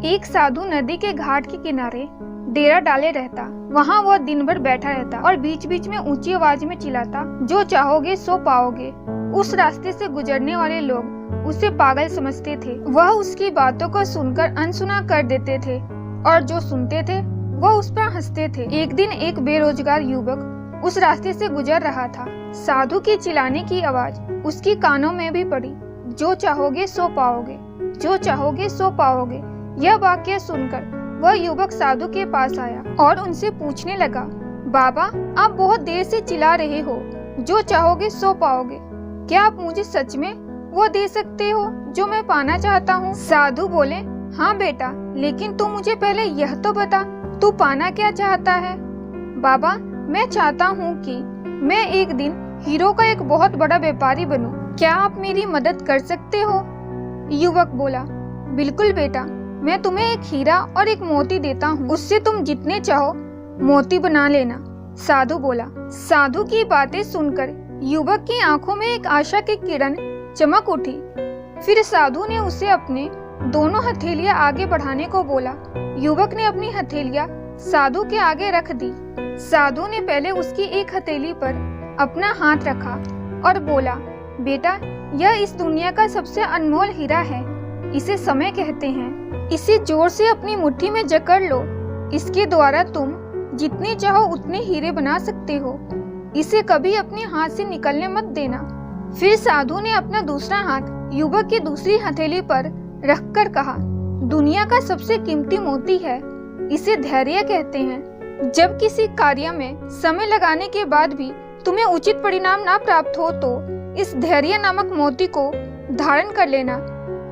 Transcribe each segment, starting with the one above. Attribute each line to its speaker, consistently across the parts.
Speaker 1: एक साधु नदी के घाट के किनारे डेरा डाले रहता। वहाँ वह दिन भर बैठा रहता और बीच बीच में ऊंची आवाज में चिल्लाता, जो चाहोगे सो पाओगे। उस रास्ते से गुजरने वाले लोग उसे पागल समझते थे। वह उसकी बातों को सुनकर अनसुना कर देते थे और जो सुनते थे वह उस पर हंसते थे। एक दिन एक बेरोजगार युवक उस रास्ते से गुजर रहा था। साधु की चिल्लाने की आवाज उसकी कानों में भी पड़ी, जो चाहोगे सो पाओगे, जो चाहोगे सो पाओगे। यह वाक्य सुनकर वह युवक साधु के पास आया और उनसे पूछने लगा, बाबा आप बहुत देर से चिल्ला रहे हो, जो चाहोगे सो पाओगे। क्या आप मुझे सच में वो दे सकते हो जो मैं पाना चाहता हूँ? साधु बोले, हाँ बेटा, लेकिन तू मुझे पहले यह तो बता, तू पाना क्या चाहता है? बाबा मैं चाहता हूँ कि मैं एक दिन हीरो का एक बहुत बड़ा व्यापारी बनूं। क्या आप मेरी मदद कर सकते हो? युवक बोला, बिल्कुल बेटा, मैं तुम्हें एक हीरा और एक मोती देता हूँ, उससे तुम जितने चाहो मोती बना लेना। साधु बोला। साधु की बातें सुनकर युवक की आंखों में एक आशा की किरण चमक उठी। फिर साधु ने उसे अपने दोनों हथेलियां आगे बढ़ाने को बोला। युवक ने अपनी हथेलियां साधु के आगे रख दी। साधु ने पहले उसकी एक हथेली पर अपना हाथ रखा और बोला, बेटा यह इस दुनिया का सबसे अनमोल हीरा है, इसे समय कहते हैं। इसे जोर से अपनी मुट्ठी में जकड़ लो, इसके द्वारा तुम जितने चाहो उतने हीरे बना सकते हो। इसे कभी अपने हाथ से निकलने मत देना। फिर साधु ने अपना दूसरा हाथ युवक की दूसरी हथेली पर रखकर कहा, दुनिया का सबसे कीमती मोती है, इसे धैर्य कहते हैं। जब किसी कार्य में समय लगाने के बाद भी तुम्हें उचित परिणाम ना प्राप्त हो तो इस धैर्य नामक मोती को धारण कर लेना।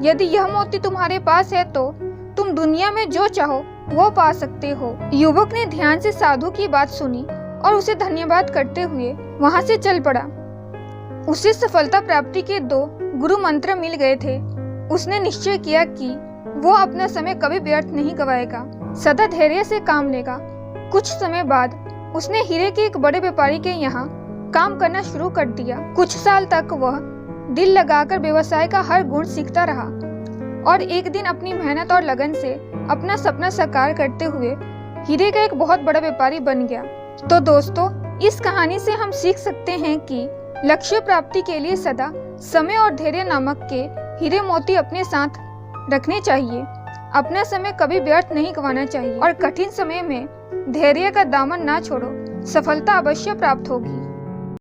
Speaker 1: यदि यह मोती तुम्हारे पास है तो तुम दुनिया में जो चाहो वो पा सकते हो। युवक ने ध्यान से साधु की बात सुनी और उसे धन्यवाद करते हुए वहां से चल पड़ा। उसे सफलता प्राप्ति के 2 गुरु मंत्र मिल गए थे। उसने निश्चय किया कि वो अपना समय कभी व्यर्थ नहीं गवाएगा, सदा धैर्य से काम लेगा। कुछ समय बाद उसने हीरे के एक बड़े व्यापारी के यहाँ काम करना शुरू कर दिया। कुछ साल तक वह दिल लगाकर व्यवसाय का हर गुण सीखता रहा और एक दिन अपनी मेहनत और लगन से अपना सपना साकार करते हुए हीरे का एक बहुत बड़ा व्यापारी बन गया। तो दोस्तों, इस कहानी से हम सीख सकते हैं कि लक्ष्य प्राप्ति के लिए सदा समय और धैर्य नामक के हीरे मोती अपने साथ रखने चाहिए। अपना समय कभी व्यर्थ नहीं गंवाना चाहिए और कठिन समय में धैर्य का दामन ना छोड़ो, सफलता अवश्य प्राप्त होगी।